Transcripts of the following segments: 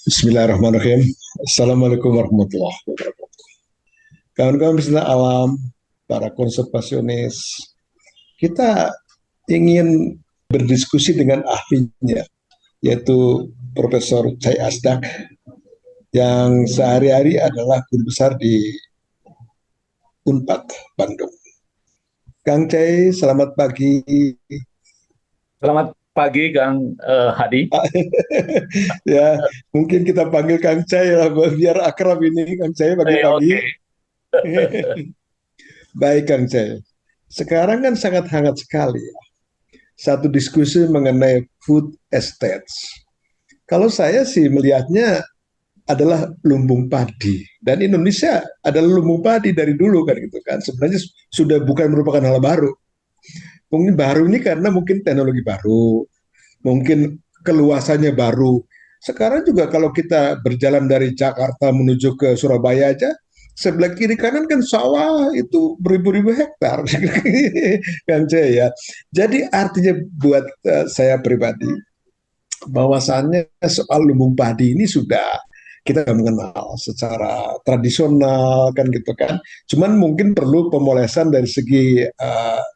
Bismillahirrahmanirrahim. Assalamualaikum warahmatullahi wabarakatuh. Kawan-kawan pecinta alam, para konservasionis, kita ingin berdiskusi dengan ahlinya, yaitu Profesor Chai Asdak, yang sehari-hari adalah guru besar di Unpad Bandung. Kang Chai, selamat pagi. Selamat pagi, Kang Hadi. Ya, mungkin kita panggil Kang Chai lah, biar akrab ini, Kang Chai Oke. pagi-pagi. Baik, Kang Chai. Sekarang kan sangat hangat sekali satu diskusi mengenai food estates. Kalau saya sih melihatnya adalah lumbung padi, dan Indonesia adalah lumbung padi dari dulu kan gitu kan. Sebenarnya sudah bukan merupakan hal baru. Mungkin baru ini karena mungkin teknologi baru, mungkin keluasannya baru. Sekarang juga kalau kita berjalan dari Jakarta menuju ke Surabaya aja, sebelah kiri kanan kan sawah itu beribu-ribu hektar kan saya ya. Jadi artinya buat saya pribadi bahwasannya soal lumbung padi ini sudah kita mengenal secara tradisional kan gitu kan. Cuman mungkin perlu pemolesan dari segi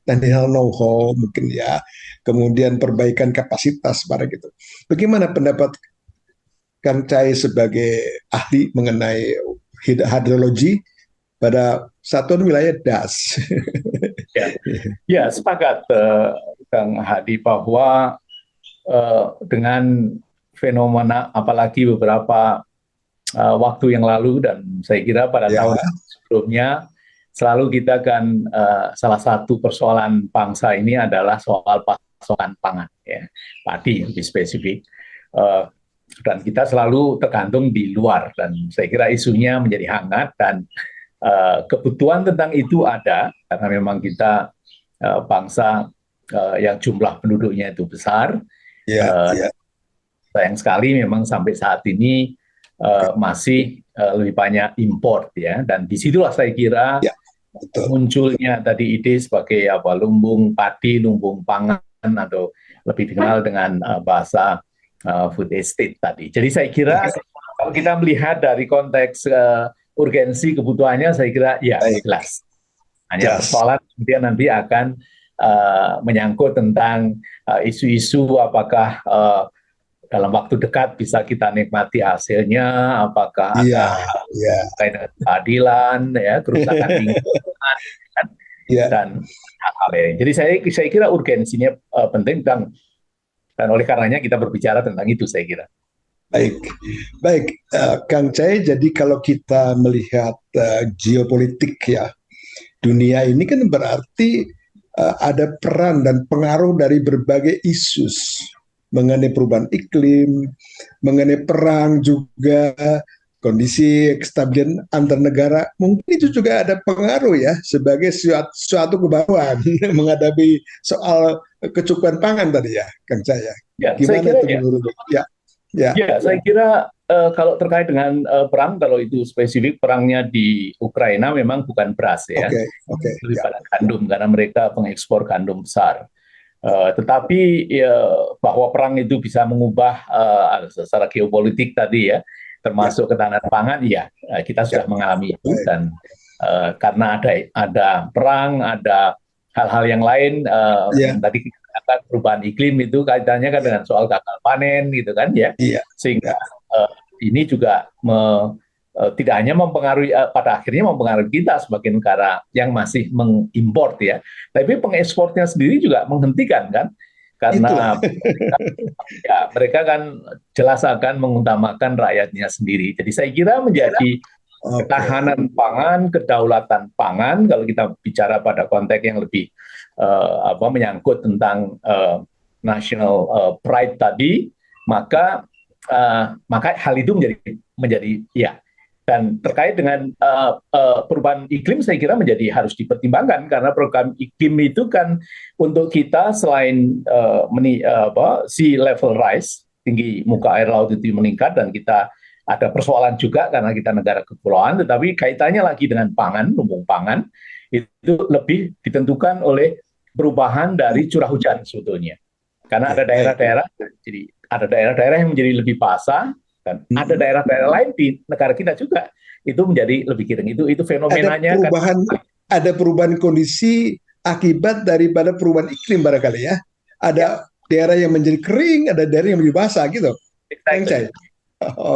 technical know-how mungkin ya. Kemudian perbaikan kapasitas pada gitu. Bagaimana pendapat Kang Cai sebagai ahli mengenai hidrologi pada satuan wilayah DAS? Ya, ya sepakat, Kang Hadi, bahwa dengan fenomena apalagi beberapa waktu yang lalu dan saya kira pada Ya, tahun sebelumnya selalu kita kan salah satu persoalan bangsa ini adalah soal pasokan pangan, ya, padi lebih spesifik. Eh, dan kita selalu tergantung di luar dan saya kira isunya menjadi hangat dan kebutuhan tentang itu ada karena memang kita bangsa yang jumlah penduduknya itu besar. ya, Uh, ya. Sayang sekali memang sampai saat ini masih lebih banyak import, ya, dan disitulah saya kira Ya, betul. munculnya tadi ide sebagai apa, lumbung padi, lumbung pangan, atau lebih dikenal dengan bahasa food estate tadi. Jadi saya kira kalau kita melihat dari konteks urgensi kebutuhannya, saya kira ya Baik, jelas. Hanya jelas. persoalan kemudian nanti akan menyangkut tentang isu-isu apakah dalam waktu dekat bisa kita nikmati hasilnya, apakah Iya, ada hal iya. terkait dengan keadilan, ya, kerusakan lingkungan, Ya, dan hal-hal lain. Jadi saya kira urgensinya penting, dan oleh karenanya kita berbicara tentang itu, saya kira. baik. Baik, Kang Cai, jadi kalau kita melihat geopolitik ya, dunia ini kan berarti ada peran dan pengaruh dari berbagai isu mengenai perubahan iklim, mengenai perang juga, kondisi kestabilan antar negara. Mungkin itu juga ada pengaruh ya sebagai suatu kebaruan menghadapi soal kecukupan pangan tadi ya, Kang Caya. Ya, saya Gimana kira itu ya. menurut? Ya, ya, Ya, saya kira kalau terkait dengan perang, kalau itu spesifik perangnya di Ukraina memang bukan beras, ya, oke, oke, lebih ya, pada gandum karena mereka pengekspor gandum besar. Tetapi ya, bahwa perang itu bisa mengubah secara geopolitik tadi, ya, ya, termasuk ketahanan pangan, ya, kita ya, sudah mengalami itu, baik, dan karena ada perang, ada hal-hal yang lain ya, yang tadi kita katakan perubahan iklim itu kaitannya kan ya, dengan soal gagal panen gitu kan, ya, iya, sehingga ya, ini juga tidak hanya mempengaruhi pada akhirnya mempengaruhi kita sebagai negara yang masih mengimpor, ya, tapi pengekspornya sendiri juga menghentikan kan itulah. karena mereka kan jelas akan mengutamakan rakyatnya sendiri. Jadi saya kira menjadi Oke, ketahanan pangan, kedaulatan pangan kalau kita bicara pada konteks yang lebih menyangkut tentang national pride tadi, maka maka hal itu menjadi ya. Dan ya, terkait dengan perubahan iklim, saya kira menjadi harus dipertimbangkan karena program iklim itu kan untuk kita selain sea level rise, tinggi muka air laut itu meningkat, dan kita ada persoalan juga karena kita negara kepulauan, tetapi kaitannya lagi dengan pangan, lumbung pangan itu lebih ditentukan oleh perubahan dari curah hujan sebetulnya. Karena ya, ada baik, daerah-daerah, jadi ada daerah-daerah yang menjadi lebih basah, Dan ada daerah-daerah lain di negara kita juga itu menjadi lebih kering. Itu fenomenanya kan. Ada perubahan kondisi akibat daripada perubahan iklim barangkali ya. Ada daerah yang menjadi kering, ada daerah yang menjadi basah gitu. Exactly.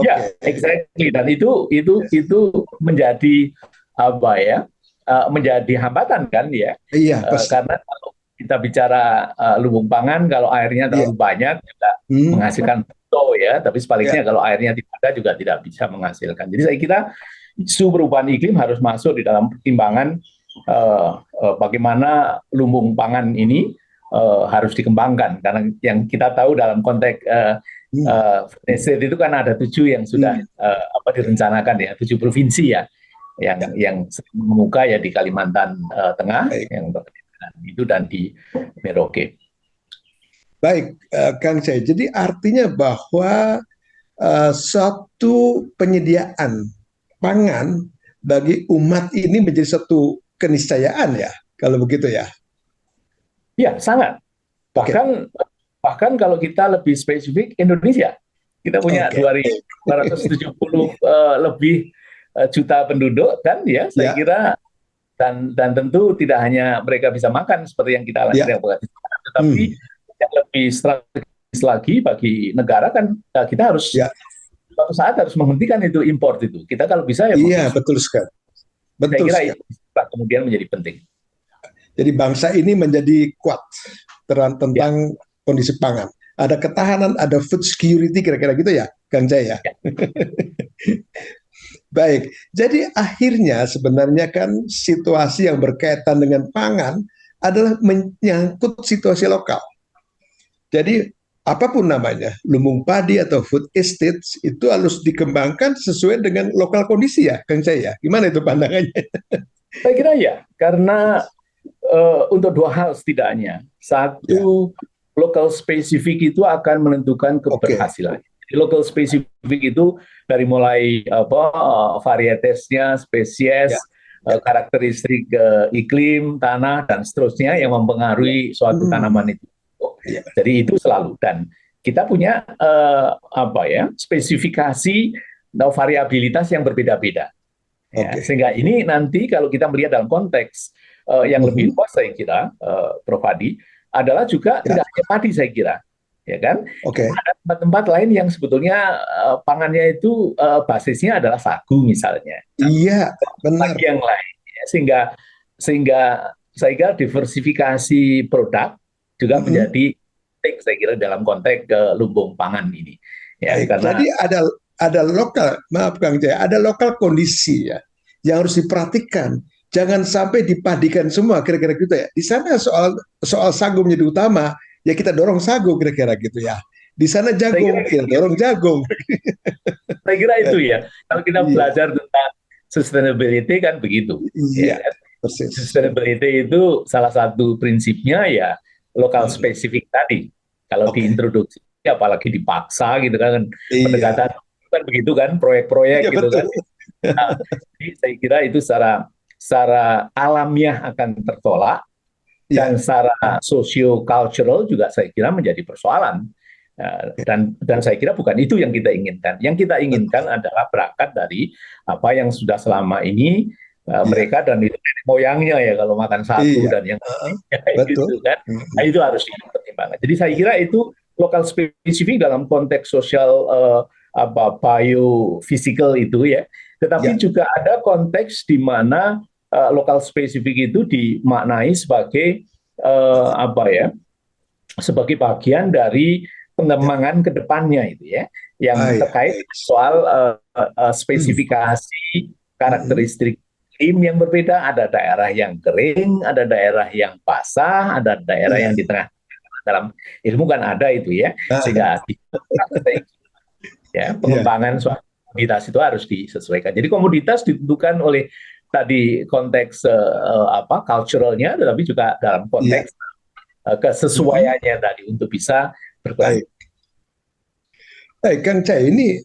Ya, exactly. Dan itu menjadi apa ya? Menjadi hambatan kan ya. Iya, pasti. Karena kalau kita bicara lumbung pangan, kalau airnya terlalu banyak juga menghasilkan foto ya, tapi sebaliknya kalau airnya tidak ada juga tidak bisa menghasilkan. Jadi saya kira isu perubahan iklim harus masuk di dalam pertimbangan bagaimana lumbung pangan ini harus dikembangkan. Karena yang kita tahu dalam konteks itu kan ada 7 yang sudah direncanakan ya, 7 provinsi ya, yang mengemuka ya di Kalimantan Tengah, yang itu dan di Merauke. Baik, Kang Cai. Jadi artinya bahwa suatu penyediaan pangan bagi umat ini menjadi satu keniscayaan ya, kalau begitu ya? Ya, sangat. Bahkan kalau kita lebih spesifik, Indonesia. Kita punya 270 lebih juta penduduk kan ya, saya kira dan tentu tidak hanya mereka bisa makan seperti yang kita lakukan, tetapi yang lebih strategis lagi bagi negara kan kita harus suatu saat harus menghentikan itu import itu. Kita kalau bisa ya. Iya, betul sekali. Betul saya kira itu kemudian menjadi penting. Jadi bangsa ini menjadi kuat tentang kondisi pangan. Ada ketahanan, ada food security kira-kira gitu ya, Kang Jaya. Baik, jadi akhirnya sebenarnya kan situasi yang berkaitan dengan pangan adalah menyangkut situasi lokal. Jadi apapun namanya, lumbung padi atau food estates itu harus dikembangkan sesuai dengan lokal kondisi ya, Kang Jaya. Gimana itu pandangannya? Saya kira ya, karena untuk 2 hal setidaknya. Satu, local spesifik itu akan menentukan keberhasilan. Local spesifik itu dari mulai varietesnya, spesies, karakteristik iklim, tanah dan seterusnya yang mempengaruhi suatu tanaman itu. Jadi itu selalu, dan kita punya spesifikasi variabilitas yang berbeda-beda. Sehingga ini nanti kalau kita melihat dalam konteks yang lebih luas saya kira, Prof. Hadi, adalah juga tidak hanya padi saya kira. Ya kan? Ada tempat-tempat lain yang sebetulnya pangannya itu basisnya adalah sagu misalnya. Iya, benar. Yang lain, ya. Sehingga saya kira diversifikasi produk juga menjadi penting saya kira dalam konteks lumbung pangan ini. Ya, karena jadi ada lokal, maaf Kang Jaya, ada lokal kondisi ya yang harus diperhatikan. Jangan sampai dipadikan semua kira-kira gitu ya. Di sana soal sagu menjadi utama. Ya kita dorong sagu kira-kira gitu ya. Di sana jagung, kita dorong jagung. Saya kira itu ya. Kalau kita belajar tentang sustainability kan begitu. Iya, persis. Sustainability itu salah satu prinsipnya ya lokal spesifik tadi. Kalau diintroduksi, apalagi dipaksa gitu kan, pendekatan kan begitu kan, proyek-proyek gitu kan. Nah, jadi saya kira itu secara alamiah akan tertolak. Dan secara socio-cultural juga saya kira menjadi persoalan. Dan saya kira bukan itu yang kita inginkan. Yang kita inginkan adalah berangkat dari apa yang sudah selama ini mereka dan itu moyangnya ya kalau makan satu dan yang gitu kan. Nah, itu harus dipertimbangkan. Jadi saya kira itu lokal spesifik dalam konteks sosial biofisikal itu ya. Tetapi juga ada konteks di mana lokal spesifik itu dimaknai sebagai sebagai bagian dari pengembangan ke depannya itu ya, yang terkait soal spesifikasi karakteristik iklim yang berbeda. Ada daerah yang kering, ada daerah yang basah, ada daerah yang di tengah. Dalam ilmu kan ada itu ya, sehingga pengembangan suatu komoditas itu harus disesuaikan. Jadi komoditas ditentukan oleh tadi konteks culturalnya, tetapi juga dalam konteks kesesuaiannya tadi untuk bisa berkembang. Baik, Kang Cai, ini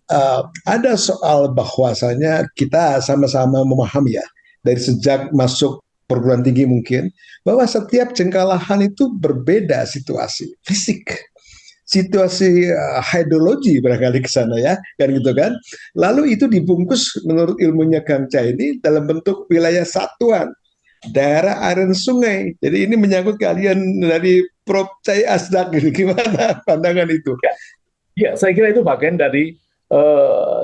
ada soal bahwasanya kita sama-sama memahami ya dari sejak masuk perguruan tinggi mungkin bahwa setiap jengkalahan itu berbeda situasi fisik. situasi hydrologi barangkali ke sana ya, kan gitu kan. Lalu itu dibungkus menurut ilmunya Kang Cha ini dalam bentuk wilayah satuan, daerah aliran sungai. Jadi ini menyangkut kalian dari Prof. Cai Asdak ini, gimana pandangan itu? Ya, ya, saya kira itu bagian dari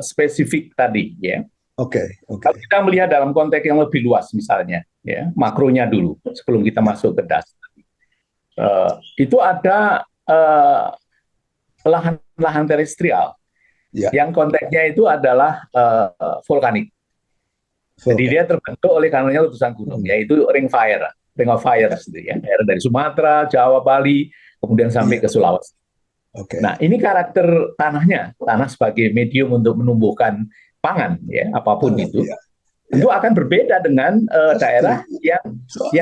spesifik tadi, ya. Oke, Kalau oke. kita melihat dalam konteks yang lebih luas, misalnya, ya, makronya dulu, sebelum kita Ya, masuk ke das, itu ada lahan-lahan terestrial ya, yang konteksnya itu adalah vulkanik. Jadi vulkan. dia terbentuk oleh karenanya letusan gunung, Hmm, yaitu ring of fire, ya, gitu ya, dari Sumatera, Jawa, Bali, kemudian sampai iya, ke Sulawesi. oke. Nah, ini karakter tanahnya, tanah sebagai medium untuk menumbuhkan pangan, ya, apapun Pangan, itu, iya, iya. tentu akan berbeda dengan Pasti. daerah yang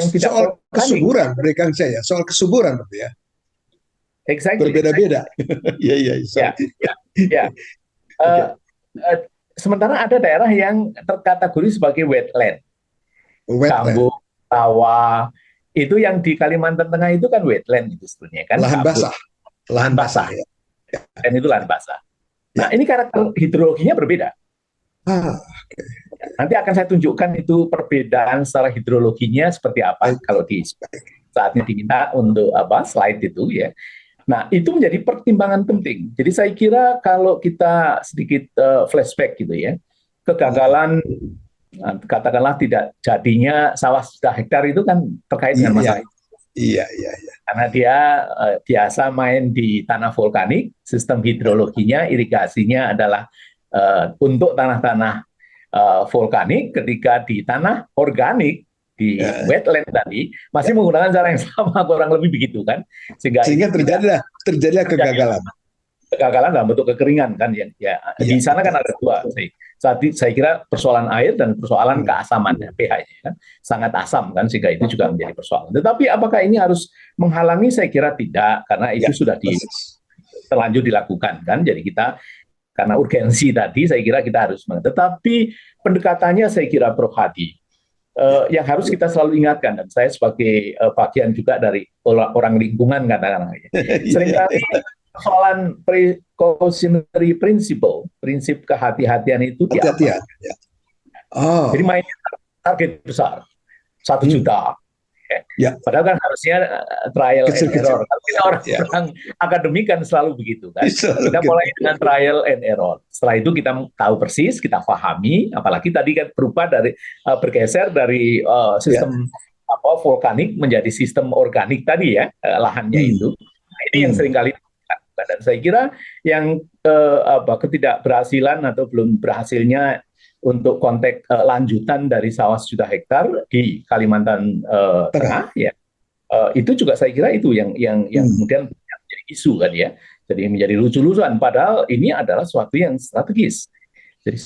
tidak Soal vulkanik. kesuburan, dari Kang Cha ya, soal kesuburan ya, Exactly. berbeda-beda. Iya, iya, sorry. Ya, ya, ya. Oke, Eh, eh, Sementara ada daerah yang terkategori sebagai wetland, wetland, gambut, rawa, itu yang di Kalimantan Tengah itu kan wetland itu sebenarnya kan lahan gambut, basah, lahan basah basah, ya. dan itu lahan basah. Nah, Ya. ini karakter hidrologinya berbeda. Ah, oke. Nanti akan saya tunjukkan itu perbedaan secara hidrologinya seperti apa Baik, kalau di baik. saatnya diminta untuk apa slide itu, ya. Nah, itu menjadi pertimbangan penting. Jadi saya kira kalau kita sedikit flashback gitu ya, Hmm. kegagalan katakanlah tidak jadinya sawah sudah hektar itu kan terkait Iya, dengan iya, masalah itu. iya, iya, iya. Karena dia biasa main di tanah vulkanik, sistem hidrologinya, irigasinya adalah untuk tanah-tanah vulkanik, ketika di tanah organik, di Ya. wetland tadi, Ya. masih menggunakan cara yang sama, kurang lebih begitu kan. Sehingga Sehingga ini tidak terjadilah terjadi kegagalan. kegagalan dalam bentuk kekeringan kan, ya, ya Iya, di sana kan betul. ada dua. Saya kira persoalan air dan persoalan Hmm. keasaman, ya, pH-nya kan sangat asam kan, sehingga itu juga menjadi persoalan. Tetapi apakah ini harus menghalangi? Saya kira tidak, karena Ya, itu sudah persis. terlanjur dilakukan kan. Jadi kita karena urgensi tadi, saya kira kita harus. Tetapi pendekatannya saya kira Prof Hadi, Ya. yang harus kita selalu ingatkan, dan saya sebagai bagian juga dari orang lingkungan katakanlah, ya. Iya, Seringkali persoalan precautionary principle, prinsip kehati-hatian itu hati-hatian. diabaikan. Ya. Oh, Jadi mainnya target besar, 1 juta. Ya. ya, Padahal kan harusnya trial and kecil-kecil. error. Kalau kita Ya, orang-orang akademik kan selalu begitu kan. selalu Kita mulai gitu. dengan trial and error. Setelah itu kita tahu persis, kita pahami. Apalagi tadi kan berubah dari bergeser dari Ya. sistem apa vulkanik menjadi sistem organik tadi ya, lahannya Hmm. itu. Nah, ini yang Hmm. seringkali dilakukan. Dan saya kira yang ketidakberhasilan atau belum berhasilnya untuk konteks lanjutan dari sawah 1 juta hektar di Kalimantan Tengah. Tengah, ya, itu juga saya kira itu yang Hmm. kemudian menjadi isu kan, ya, jadi menjadi lucu-lucuan, padahal ini adalah suatu yang strategis. Jadi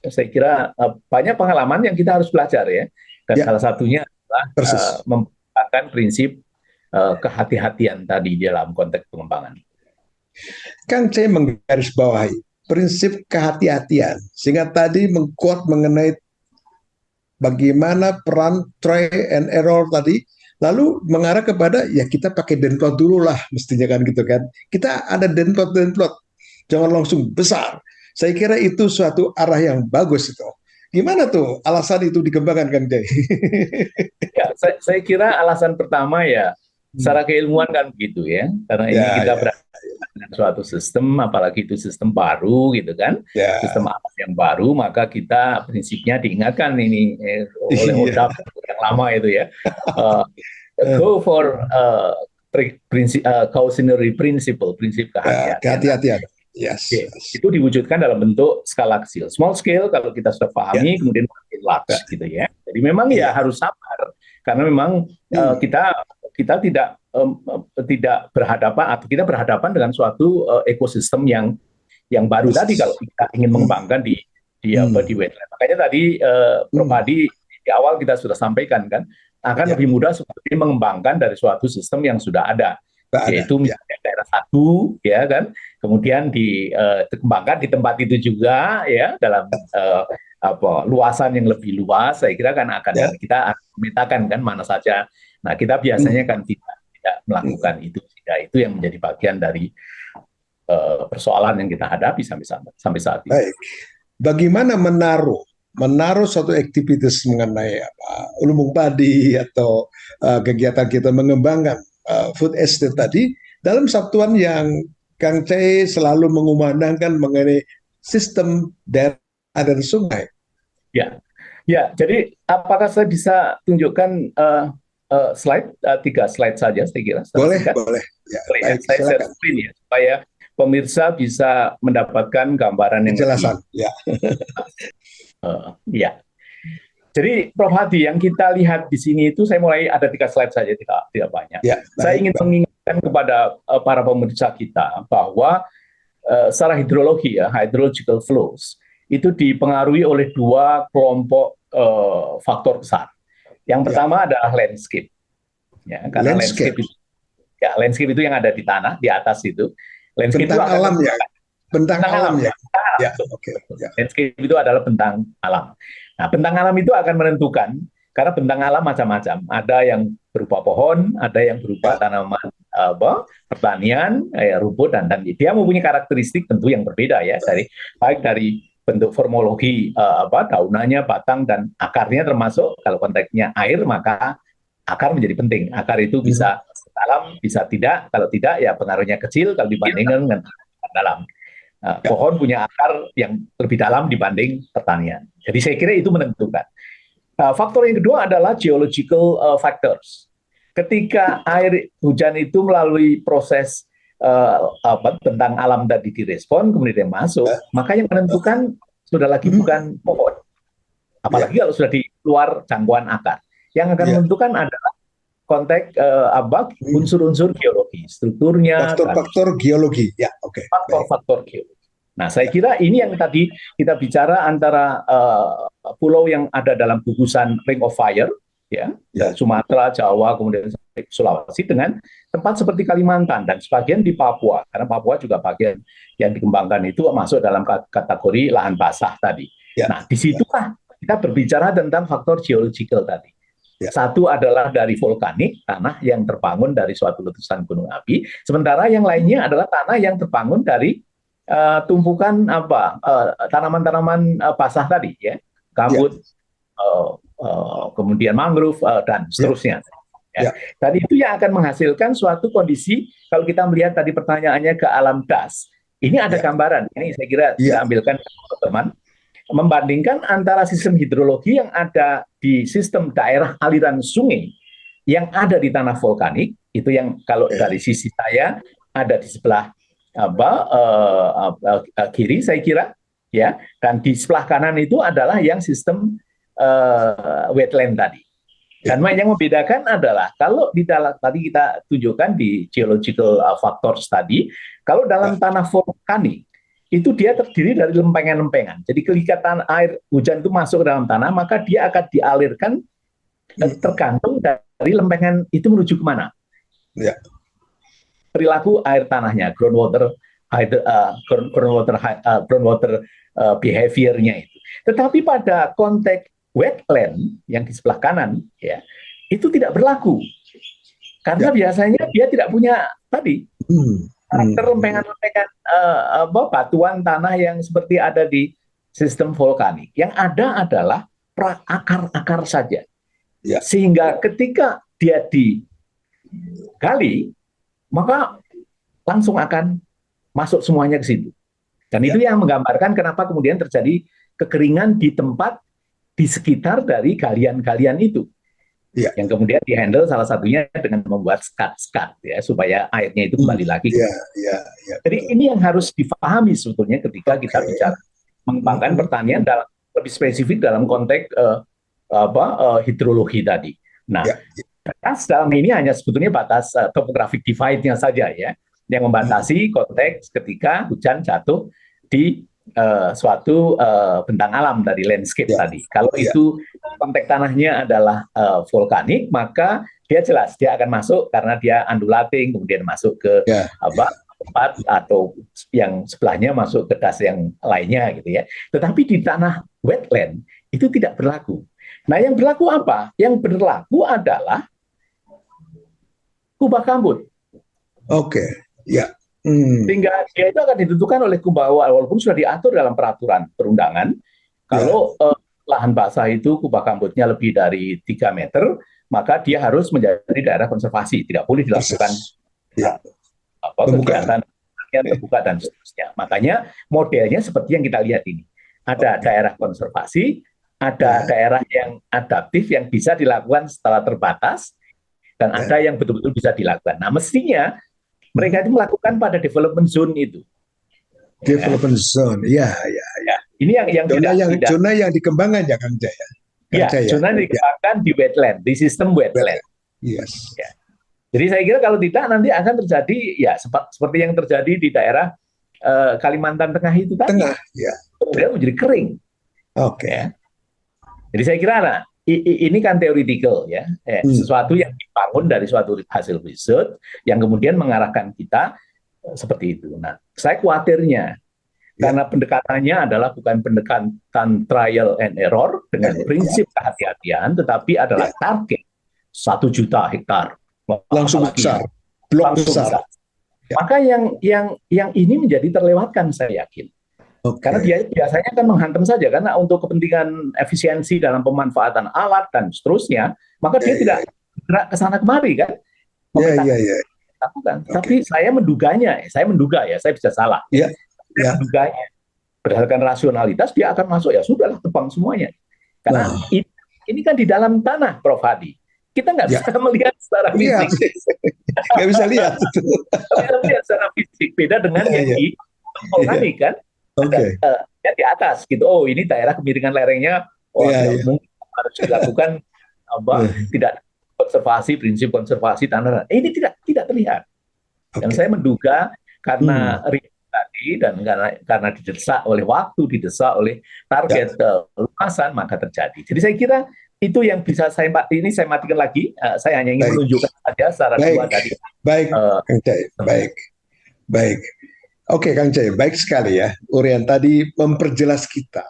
saya kira banyak pengalaman yang kita harus belajar, ya, dan Ya, salah satunya adalah persis. mempertahankan prinsip kehati-hatian tadi dalam konteks pengembangan. Kang C menggarisbawahi prinsip kehati-hatian, sehingga tadi mengkuat mengenai bagaimana peran try and error tadi, lalu mengarah kepada ya kita pakai denklot dulu lah mestinya kan gitu kan. Kita ada denklot, jangan langsung besar. Saya kira itu suatu arah yang bagus itu. Gimana tuh alasan itu dikembangkan Kang Jai? Ya, saya kira alasan pertama ya secara keilmuan kan begitu ya, karena ini Ya, kita ya, berada dengan suatu sistem, apalagi itu sistem baru gitu kan, ya. sistem alam yang baru, maka kita prinsipnya diingatkan ini oleh Iya. ODA yang lama itu ya, uh, go for cautionary principle, prinsip Ya, kehati-hatian. kehati-hatian. Yes, Oke, yes. itu diwujudkan dalam bentuk skala kecil. Small scale kalau kita sudah Ya, pahami, kemudian makin ya, large gitu ya. Jadi memang ya iya. harus sabar, karena memang Hmm. kita tidak berhadapan, atau kita berhadapan dengan suatu ekosistem yang baru tadi Persis. kalau kita ingin Hmm. mengembangkan di Hmm. wetland. Makanya tadi Prof Hmm. Hadi di awal kita sudah sampaikan kan, akan Ya, lebih mudah seperti mengembangkan dari suatu sistem yang sudah ada, nggak ada. yaitu Ya. misalnya daerah satu, ya kan, kemudian dikembangkan di tempat itu juga, ya, dalam luasan yang lebih luas. Saya kira kan Ya. kita akan memetakan kan mana saja. Nah, kita biasanya Hmm. kan tidak Hmm. melakukan itu. Ya, itu yang menjadi bagian dari persoalan yang kita hadapi sampai saat ini. Baik. Bagaimana menaruh suatu aktivitas mengenai lumbung padi atau kegiatan kita mengembangkan food estate tadi dalam satuan yang Kang Cai selalu mengumandangkan mengenai sistem daerah dan sungai. Ya, ya. Jadi apakah saya bisa tunjukkan slide 3 slide saja, saya kira secara Boleh, singkat. boleh. Ya, Boleh ya, baik, saya share silakan. screen ya, supaya pemirsa bisa mendapatkan gambaran yang lebih. Penjelasan. Ya, Ya. Jadi Prof. Hadi, yang kita lihat di sini itu saya mulai ada 3 slide saja, tidak banyak. ya, Saya baik. ingin mengingatkan kepada para pemirsa kita bahwa secara hidrologi ya, hydrological flows itu dipengaruhi oleh 2 kelompok faktor besar. Yang Ya. pertama adalah landscape, ya, karena Landscape. landscape itu yang ada di tanah di atas itu. Landscape Bentang itu akan alam ya. Bentang alam ya. Bentang alam, Ya, betul, oke. betul. Ya. Landscape itu adalah bentang alam. Nah, bentang alam itu akan menentukan, karena bentang alam macam-macam. Ada yang berupa pohon, ada yang berupa Ya. tanaman pertanian, rumput, dan dia mempunyai karakteristik tentu yang berbeda ya, baik dari bentuk formologi daunannya, batang, dan akarnya, termasuk kalau konteksnya air, maka akar menjadi penting. Akar itu bisa dalam, bisa tidak. Kalau tidak, ya pengaruhnya kecil kalau dibandingkan dengan dalam. Pohon punya akar yang lebih dalam dibanding pertanian. Jadi saya kira itu menentukan. Faktor yang kedua adalah geological factors. Ketika air hujan itu melalui proses bentang alam tadi direspon, kemudian masuk, maka yang menentukan sudah lagi bukan pohon. Apalagi kalau sudah di luar jangkauan akar. Yang akan menentukan adalah konteks unsur-unsur geologi, strukturnya, faktor-faktor geologi. Ya, oke. Faktor-faktor geologi. Nah, saya kira ini yang tadi kita bicara antara pulau yang ada dalam gugusan Ring of Fire, ya, Sumatera, Jawa, kemudian Sulawesi, dengan tempat seperti Kalimantan dan sebagian di Papua, karena Papua juga bagian yang dikembangkan itu masuk dalam kategori lahan basah tadi. Nah, disitulah kita berbicara tentang faktor geological tadi. Satu adalah dari vulkanik, tanah yang terbangun dari suatu letusan gunung api, sementara yang lainnya adalah tanah yang terbangun dari tumpukan tanaman-tanaman basah tadi, ya, gambut, kemudian mangrove, dan seterusnya. Ya. Dan itu yang akan menghasilkan suatu kondisi, kalau kita melihat tadi pertanyaannya ke alam das, ini ada gambaran, ini saya kira kita ambilkan teman-teman, membandingkan antara sistem hidrologi yang ada di sistem daerah aliran sungai yang ada di tanah vulkanik, itu yang kalau dari sisi saya ada di sebelah kiri saya kira, ya, dan di sebelah kanan itu adalah yang sistem wetland tadi. Dan yang membedakan adalah kalau di dalam tadi kita tunjukkan di geological factors tadi, kalau dalam tanah vulkanik itu dia terdiri dari lempengan-lempengan. Jadi ketika air hujan itu masuk ke dalam tanah, maka dia akan dialirkan tergantung dari lempengan itu menuju kemana. Perilaku air tanahnya, groundwater behavior-nya itu. Tetapi pada konteks wetland yang di sebelah kanan, ya, itu tidak berlaku. Karena biasanya dia tidak punya tadi karakter lempengan-lempengan batuan tanah yang seperti ada di sistem vulkanik. Yang ada adalah akar-akar saja. Sehingga ketika dia digali, maka langsung akan masuk semuanya ke situ. Dan itu yang menggambarkan kenapa kemudian terjadi kekeringan di tempat di sekitar dari galian-galian itu. Yang kemudian dihandle salah satunya dengan membuat skat-skat, ya, supaya airnya itu kembali lagi. Jadi ini yang harus difahami sebetulnya ketika kita bicara mengembangkan pertanian dalam lebih spesifik dalam konteks hidrologi tadi. Nah, batas dalam ini hanya sebetulnya batas topographic divide-nya saja, ya, yang membatasi konteks ketika hujan jatuh di suatu bentang alam dari landscape tadi. Kalau itu konteks tanahnya adalah vulkanik, maka dia jelas dia akan masuk karena dia undulating, kemudian masuk ke tempat atau yang sebelahnya masuk ke das yang lainnya gitu, ya. Tetapi di tanah wetland itu tidak berlaku. Nah, yang berlaku apa? Yang berlaku adalah kubah gambut. Oke, ya. Hmm, Sehingga dia itu akan ditentukan oleh kubah, walaupun sudah diatur dalam peraturan perundangan, ya, kalau lahan basah itu kubah gambutnya lebih dari 3 meter, maka dia harus menjadi daerah konservasi, tidak boleh dilakukan persis. Ya, pembukaan. kegiatan yang terbuka dan seterusnya. Makanya modelnya seperti yang kita lihat ini. Ada Oke, daerah konservasi, ada ya, daerah yang adaptif yang bisa dilakukan setelah terbatas, dan ya. ada yang betul-betul bisa dilakukan. Nah, mestinya Mhm. mereka itu melakukan pada development zone itu. Ya, Development zone, ya, ya. ya. Ini yang Zona tidak yang tidak zona yang dikembangkan ya Kang Jaya. Kang ya, Jaya. zona Ya, dikembangkan di wetland, di sistem well, wetland. yes. Ya. Jadi saya kira kalau tidak nanti akan terjadi ya seperti yang terjadi di daerah Kalimantan Tengah itu tadi, Tengah, ya. kemudian menjadi kering. Oke. Ya. Jadi saya kira nah, ini kan theoretical ya, Hmm. sesuatu yang dibangun dari suatu hasil riset yang kemudian mengarahkan kita seperti itu. Nah, saya khawatirnya Ya, karena pendekatannya adalah bukan pendekatan trial and error dengan ya, prinsip kehati-hatian, tetapi adalah ya. target 1 juta hektar, Langsung apalagi besar, yang blok langsung besar. besar. Ya, Maka yang ini menjadi terlewatkan, saya yakin. Karena oke. dia biasanya kan menghantam saja, karena untuk kepentingan efisiensi dalam pemanfaatan alat dan seterusnya, maka Ya, dia ya, tidak gerak ke sana kemari kan, ya, ya, memetakan ya. lakukan. Oke. Tapi saya menduganya, saya menduga ya, saya bisa salah. Ya. Ya, Saya ya. menduganya berdasarkan rasionalitas dia akan masuk ya sudahlah tebang semuanya. Karena Nah, ini kan di dalam tanah, Prof Hadi. Kita nggak ya. bisa melihat secara Lihat, fisik. nggak bisa lihat itu. Kita melihat secara fisik. Beda dengan Ya, yang ya, di ya. vulkanik kan. Ada Oke. ya di atas gitu. Oh ini daerah kemiringan lerengnya. Oh Ya, ya ya. mungkin harus dilakukan apa? Eh, Tidak konservasi, prinsip konservasi tanah. Ini tidak terlihat. Dan Oke. saya menduga Hmm. karena tadi dan karena didesak oleh waktu, didesak oleh Ya, target luasan, maka terjadi. Jadi saya kira itu yang bisa ini saya matikan lagi. Saya hanya ingin baik, menunjukkan saja secara dua baik, tadi. baik, Uh, Kang Cai. Baik, baik. Oke, Kang Cai, baik sekali ya. Urian tadi memperjelas kita.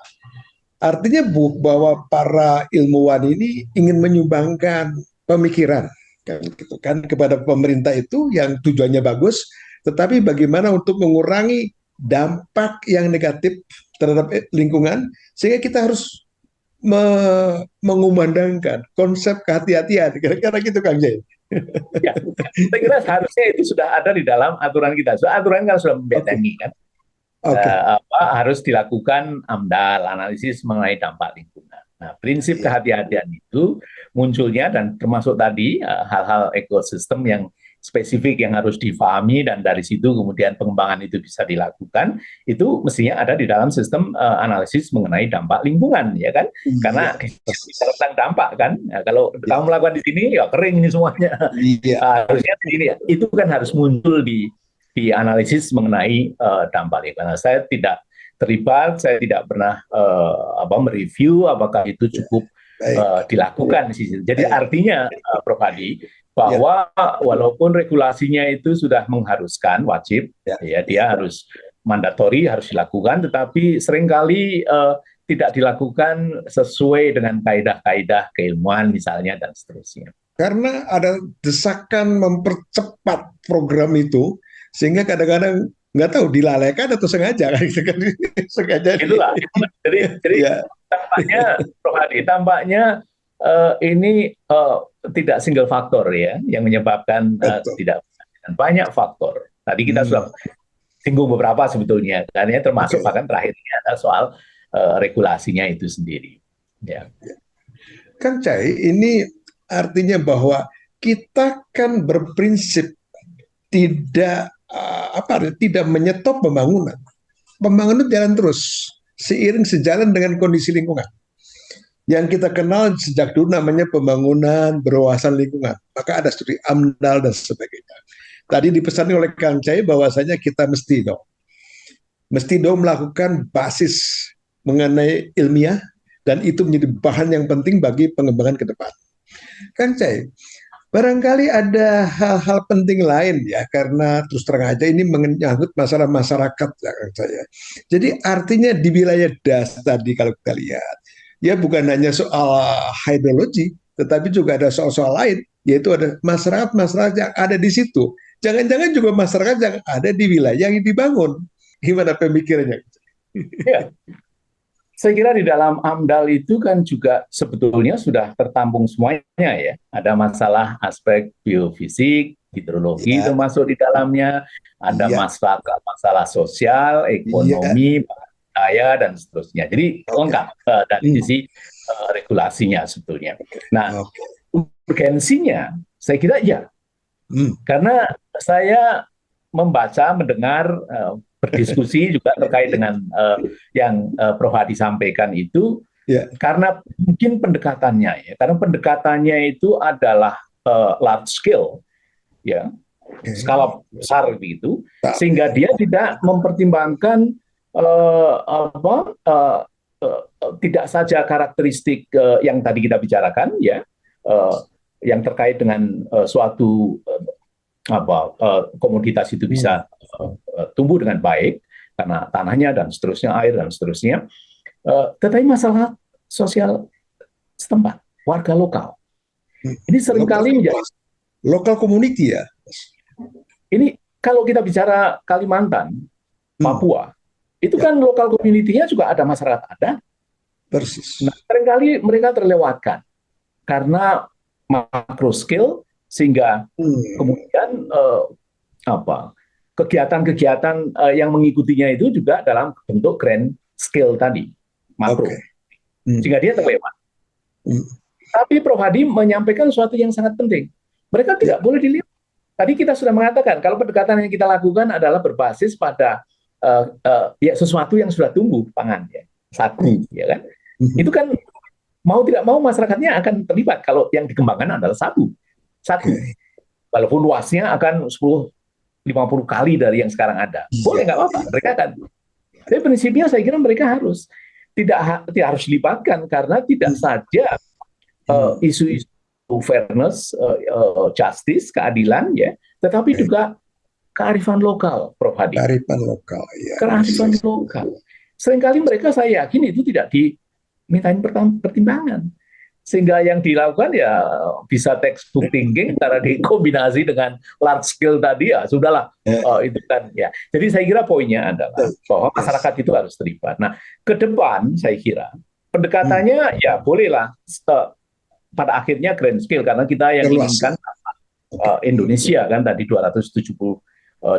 Artinya bahwa para ilmuwan ini ingin menyumbangkan pemikiran kan gitu kan kepada pemerintah itu yang tujuannya bagus, tetapi bagaimana untuk mengurangi dampak yang negatif terhadap lingkungan sehingga kita harus mengumandangkan konsep kehati-hatian kira-kira gitu Kang Jai. ya, saya kira seharusnya itu sudah ada di dalam aturan kita. So, aturan kan sudah Oke, membentengi kan. oke, Harus dilakukan AMDAL, analisis mengenai dampak lingkungan. Nah, prinsip ya, kehati-hatian itu munculnya dan termasuk tadi hal-hal ekosistem yang spesifik yang harus difahami dan dari situ kemudian pengembangan itu bisa dilakukan, itu mestinya ada di dalam sistem analisis mengenai dampak lingkungan, ya kan? iya, Karena bicara tentang dampak kan, nah, kalau ya, kamu melakukan di sini ya kering ini semuanya. iya, Harusnya di sini ya, itu kan harus muncul di analisis mengenai dampak lingkungan. Nah, saya tidak terlibat, saya tidak pernah mereview apakah itu ya, cukup baik, dilakukan di sini. Jadi baik, artinya Prof Hadi ya, bahwa walaupun regulasinya itu sudah mengharuskan wajib, ya, ya ya. dia harus mandatori harus dilakukan, tetapi seringkali tidak dilakukan sesuai dengan kaidah-kaidah keilmuan misalnya dan seterusnya. Karena ada desakan mempercepat program itu, sehingga kadang-kadang nggak tahu dilalaikan atau sengaja kan gitu kan. Sengaja Itulah. Jadi ya, tampaknya, Prof. Hadi, tampaknya ini tidak single faktor ya yang menyebabkan betul. tidak dan banyak faktor. Tadi kita Hmm, sudah singgung beberapa sebetulnya, karena termasuk oke. bahkan terakhir ini ada soal regulasinya itu sendiri. Ya. Kang Cai, ini artinya bahwa kita kan berprinsip tidak tidak menyetop pembangunan. Pembangunan jalan terus seiring sejalan dengan kondisi lingkungan. Yang kita kenal sejak dulu namanya pembangunan berwawasan lingkungan. Maka ada studi AMDAL dan sebagainya. Tadi dipesan oleh Kang Cai bahwasanya kita mesti dong melakukan basis mengenai ilmiah dan itu menjadi bahan yang penting bagi pengembangan ke depan. Kang Cai, barangkali ada hal-hal penting lain ya karena terus terang aja ini menyangkut masalah masyarakat ya Kang Cai ya. Jadi artinya di wilayah das tadi kalau kita lihat ya bukan hanya soal hidrologi tetapi juga ada soal-soal lain yaitu ada masyarakat-masyarakat yang ada di situ Jangan-jangan juga masyarakat yang ada di wilayah yang dibangun. Gimana pemikirannya? Ya, saya kira di dalam AMDAL itu kan juga sebetulnya sudah tertampung semuanya ya. Ada masalah aspek biofisik, hidrologi Ya, termasuk di dalamnya, ada iya, masalah sosial, iya, ekonomi, budaya dan seterusnya. Jadi oke. lengkap dari Hmm, sisi regulasinya sebetulnya. Nah, oke. urgensinya saya kira ya, Hmm, karena saya membaca, mendengar, berdiskusi juga terkait ya, dengan yang Prof. Hadi sampaikan itu, ya, karena mungkin pendekatannya ya, karena pendekatannya itu adalah large scale, ya, oke. skala besar begitu, Tak, sehingga dia tidak mempertimbangkan eh, apa, eh, tidak saja karakteristik yang tadi kita bicarakan, ya, eh, yang terkait dengan suatu komoditas itu hmm, bisa tumbuh dengan baik karena tanahnya dan seterusnya, air dan seterusnya. Tetapi masalah sosial setempat, warga lokal. hmm. Ini Lokal, seringkali menjadi, lokal community ya. ini kalau kita bicara Kalimantan, Hmm, Papua, itu ya, kan lokal community-nya juga ada masyarakat ada. persis. Nah, seringkali mereka terlewatkan karena macro scale, sehingga Hmm, kemudian apa kegiatan-kegiatan yang mengikutinya itu juga dalam bentuk grand scale tadi, oke. makro, Hmm, sehingga dia terlewat. hmm, Tapi Prof. Hadi menyampaikan sesuatu yang sangat penting. Mereka ya, tidak boleh dilihat. Tadi kita sudah mengatakan kalau pendekatan yang kita lakukan adalah berbasis pada ya sesuatu yang sudah tumbuh pangan, ya, hmm, sagu, ya kan? hmm, Itu kan mau tidak mau masyarakatnya akan terlibat kalau yang dikembangkan adalah sagu. oke. Walaupun luasnya akan 10-50 kali dari yang sekarang ada. Iya, Boleh, nggak apa-apa. iya. Mereka akan. Tapi prinsipnya saya kira mereka harus tidak harus dilibatkan karena tidak Hmm, saja hmm, isu-isu fairness, justice, keadilan, ya, tetapi oke. juga kearifan lokal, Prof. Hadi. Kearifan lokal, ya, Kearifan persis. lokal. Seringkali mereka, saya yakin, itu tidak dimintain pertimbangan. Sehingga yang dilakukan ya bisa textbook thinking cara dikombinasi dengan large scale tadi, ya sudahlah. Ya, Itu kan ya. Jadi saya kira poinnya adalah bahwa yes. masyarakat itu harus terlibat. Nah, ke depan saya kira Hmm, pendekatannya ya bolehlah pada akhirnya grand scale karena kita yang perluas ya. inginkan Oke. Indonesia kan tadi 270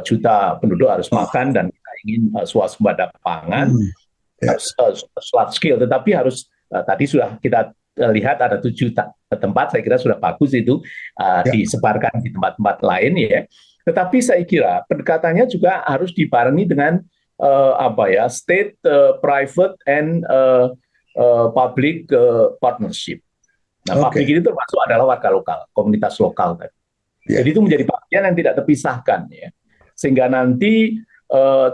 juta penduduk harus Ah, makan, dan kita ingin swasembada pangan, hmm, ya, harus large scale, tetapi harus tadi sudah kita lihat ada 7 tempat, saya kira sudah bagus itu ya, disebarkan di tempat-tempat lain, ya. Tetapi saya kira pendekatannya juga harus dibarengi dengan apa ya, state, private, and public partnership. Nah, oke. public itu termasuk adalah warga lokal, komunitas lokal tadi. Ya, Jadi itu menjadi bagian yang tidak terpisahkan, ya. Sehingga nanti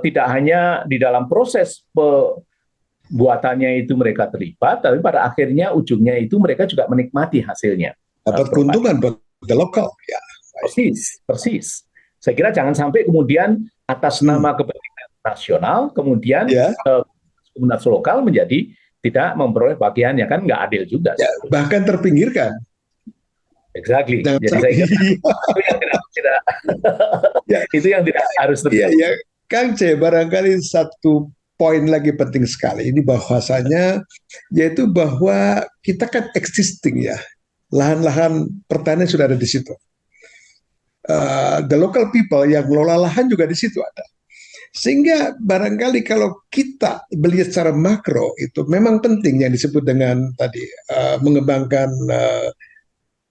tidak hanya di dalam proses buatannya itu mereka terlibat, tapi pada akhirnya ujungnya itu mereka juga menikmati hasilnya. dapat Prof. Adi. keuntungan buat the lokal. Ya, baik. Persis, persis. Saya kira jangan sampai kemudian atas Hmm, nama kepentingan nasional, kemudian ya, komunitas lokal menjadi tidak memperoleh bagian, ya kan nggak adil juga ya, sebetulnya. bahkan terpinggirkan. Exactly. Jangan Jadi saya sampai. kira itu yang tidak Ya, itu yang tidak harus iya, terjadi. ya. Kang C, barangkali satu poin lagi penting sekali ini bahwasanya yaitu bahwa kita kan existing ya, lahan-lahan pertanian sudah ada di situ. The local people yang mengelola lahan juga di situ ada. Sehingga barangkali kalau kita melihat secara makro itu memang penting yang disebut dengan tadi mengembangkan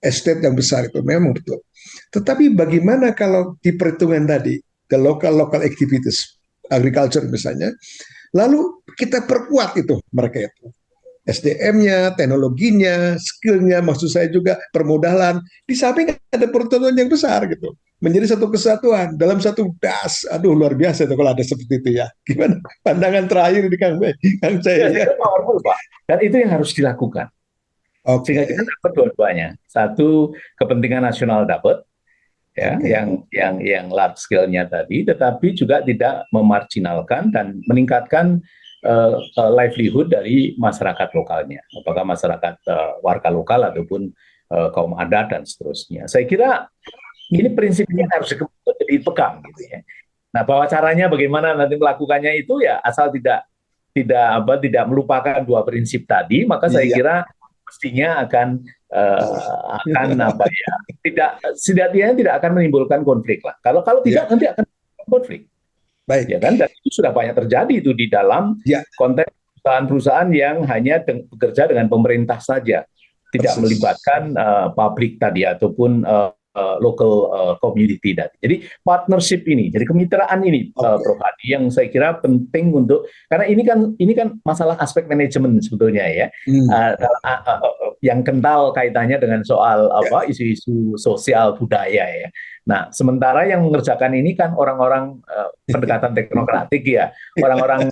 estate yang besar itu memang betul. Tetapi bagaimana kalau di perhitungan tadi the local activities agriculture misalnya, lalu kita perkuat itu mereka itu SDM-nya, teknologinya, skill-nya, maksud saya juga permodalan. Di samping ada pertontonan yang besar gitu. Menjadi satu kesatuan dalam satu das. Aduh, luar biasa itu kalau ada seperti itu ya. Gimana pandangan terakhir di Kang Ya, saya saya ya? kira powerful, Pak. Dan itu yang harus dilakukan. Oke. Sehingga kita dapat dua-duanya. Satu, kepentingan nasional dapat, ya, Oke. yang large scale-nya tadi, tetapi juga tidak memarginalkan dan meningkatkan livelihood dari masyarakat lokalnya, apakah masyarakat warga lokal ataupun kaum adat dan seterusnya. Saya kira Ini prinsipnya harus dipegang gitu ya. Nah, bahwa caranya bagaimana nanti melakukannya itu ya asal tidak melupakan dua prinsip tadi, maka saya Iya. kira mestinya akan apa ya, tidak setidaknya tidak akan menimbulkan konflik lah. Kalau kalau Iya. tidak nanti akan konflik, ya Baik. kan? Dan itu sudah banyak terjadi itu di dalam Ya, konteks perusahaan-perusahaan yang hanya bekerja dengan pemerintah saja, tidak persis. melibatkan publik tadi ataupun local community tadi. Jadi partnership ini, jadi kemitraan ini, Oke. Prof Hadi, yang saya kira penting untuk karena ini kan masalah aspek manajemen sebetulnya ya, Hmm. yang kental kaitannya dengan soal apa isu-isu sosial budaya ya. Nah, sementara yang mengerjakan ini kan orang-orang pendekatan teknokratik ya, orang-orang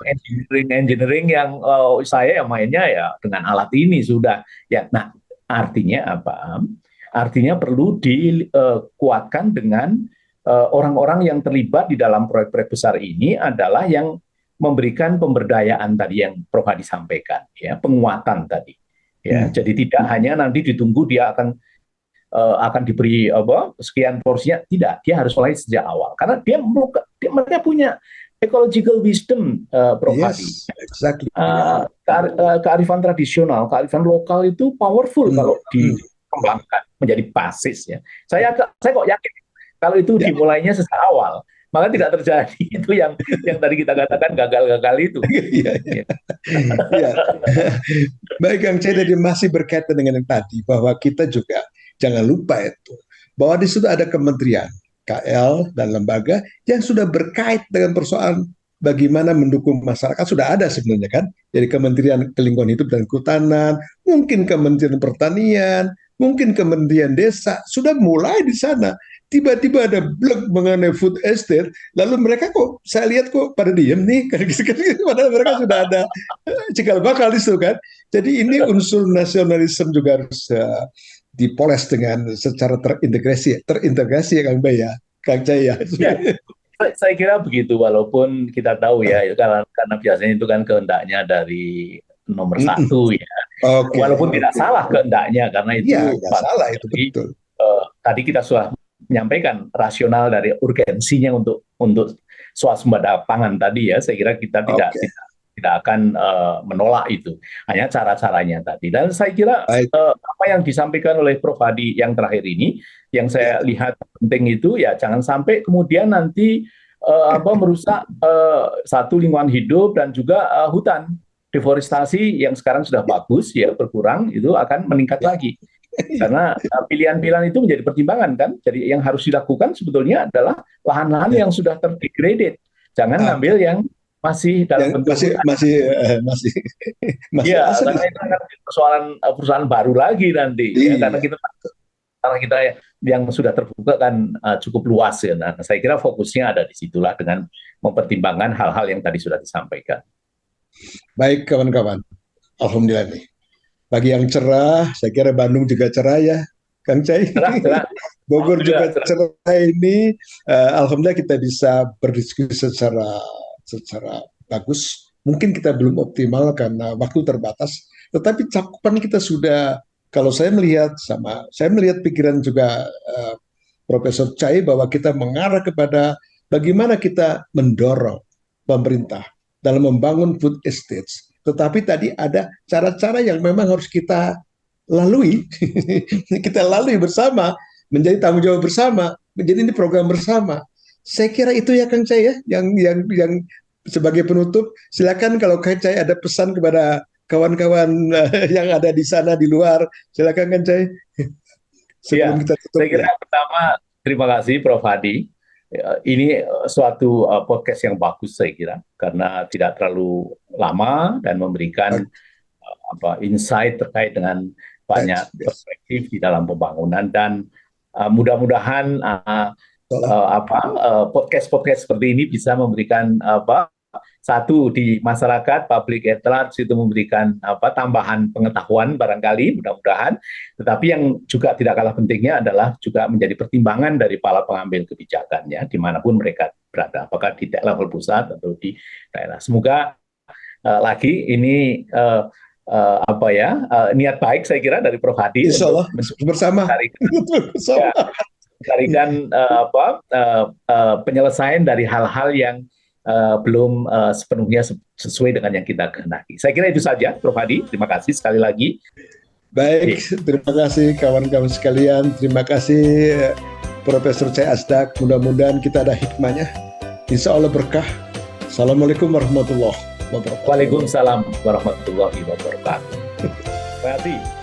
engineering yang saya yang mainnya ya dengan alat ini sudah ya. Nah, artinya apa? Artinya perlu dikuatkan dengan orang-orang yang terlibat di dalam proyek-proyek besar ini adalah yang memberikan pemberdayaan tadi yang Prof Hadi sampaikan, ya, penguatan tadi. Ya, Hmm. jadi tidak hanya nanti ditunggu dia akan diberi apa sekian porsinya, tidak, dia harus mulai sejak awal karena mereka punya ecological wisdom, Prof Hadi. Yes, exactly. Yeah. Kearifan tradisional, kearifan lokal itu powerful Hmm. kalau dikembangkan menjadi basis ya. Saya kok yakin kalau itu Ya. dimulainya sejak awal, maka tidak terjadi itu yang tadi kita katakan gagal-gagal itu. Iya, iya. Iya. Baik, Kang C, jadi masih berkaitan dengan yang tadi bahwa kita juga jangan lupa itu bahwa di situ ada kementerian, KL dan lembaga yang sudah berkait dengan persoalan bagaimana mendukung masyarakat sudah ada sebenarnya kan. Jadi Kementerian Lingkungan Hidup dan Kehutanan, mungkin Kementerian Pertanian, mungkin Kementerian Desa sudah mulai di sana. Tiba-tiba ada blog mengenai food estate, lalu mereka kok saya lihat kok pada diem nih, padahal mereka sudah ada cikal bakal di situ kan. Jadi ini unsur nasionalisme juga harus dipoles dengan secara terintegrasi ya Kang Bay ya, Kang Jaya. Ya, saya kira begitu, walaupun kita tahu ya, karena biasanya itu kan kehendaknya dari nomor satu ya. Oke, Walaupun tidak salah kehendaknya, karena iya itu nggak salah bagian itu dari betul. tadi kita sudah menyampaikan rasional dari urgensinya untuk swasembada pangan tadi ya. Saya kira kita tidak Oke, tidak tidak akan menolak itu. Hanya cara-caranya tadi. Dan saya kira baik apa yang disampaikan oleh Prof Hadi yang terakhir ini, yang ya. saya lihat penting itu ya jangan sampai kemudian nanti merusak satu lingkungan hidup dan juga hutan. Deforestasi yang sekarang sudah bagus ya berkurang itu akan meningkat Ya. lagi. Karena pilihan-pilihan itu menjadi pertimbangan kan. Jadi yang harus dilakukan sebetulnya adalah lahan-lahan Ya. yang sudah terdegraded. Jangan Oke. ngambil yang masih dalam Yang bentuk masih hutan. masih masih masih Iya, asli. karena itu akan persoalan perusahaan baru lagi nanti ya. Iya, Karena kita yang sudah terbuka kan cukup luas ya. Nah, saya kira fokusnya ada di situlah dengan mempertimbangkan hal-hal yang tadi sudah disampaikan. baik kawan-kawan. Alhamdulillah nih. Pagi yang cerah, saya kira Bandung juga cerah ya, Kang Cai. Cerah, cerah. Bogor Alhamdulillah, juga cerah. cerah ini. Alhamdulillah kita bisa berdiskusi secara bagus. Mungkin kita belum optimal karena waktu terbatas, tetapi cakupan kita sudah. Kalau saya melihat pikiran juga Profesor Chai bahwa kita mengarah kepada bagaimana kita mendorong pemerintah dalam membangun food estates. Tetapi tadi ada cara-cara yang memang harus kita lalui, kita lalui bersama, menjadi tanggung jawab bersama, menjadi ini program bersama. Saya kira itu ya Kang Cai ya, yang sebagai penutup, silakan kalau Kang Cai ada pesan kepada kawan-kawan yang ada di sana di luar, silakan Kang Cai sebelum Ya, kita tutup saya ya. kira pertama terima kasih Prof Hadi. Ya, ini suatu podcast yang bagus saya kira karena tidak terlalu lama dan memberikan insight terkait dengan Baik, banyak yes. perspektif di dalam pembangunan dan mudah-mudahan podcast-podcast seperti ini bisa memberikan satu di masyarakat public at large itu memberikan tambahan pengetahuan barangkali mudah-mudahan, tetapi yang juga tidak kalah pentingnya adalah juga menjadi pertimbangan dari para pengambil kebijakannya dimanapun mereka berada, apakah di level pusat atau di daerah. Semoga lagi ini niat baik saya kira dari Prof Hadi Insya untuk Allah bersama. mencari ya, Bersama. mencarikan penyelesaian dari hal-hal yang belum sepenuhnya sesuai dengan yang kita kehendaki. Saya kira itu saja, Prof. Hadi. Terima kasih sekali lagi. Baik, terima kasih kawan-kawan sekalian. Terima kasih Profesor C. Asdak. Mudah-mudahan kita ada hikmahnya. Insya Allah berkah. Assalamualaikum warahmatullahi wabarakatuh. Waalaikumsalam warahmatullahi wabarakatuh. Terima kasih.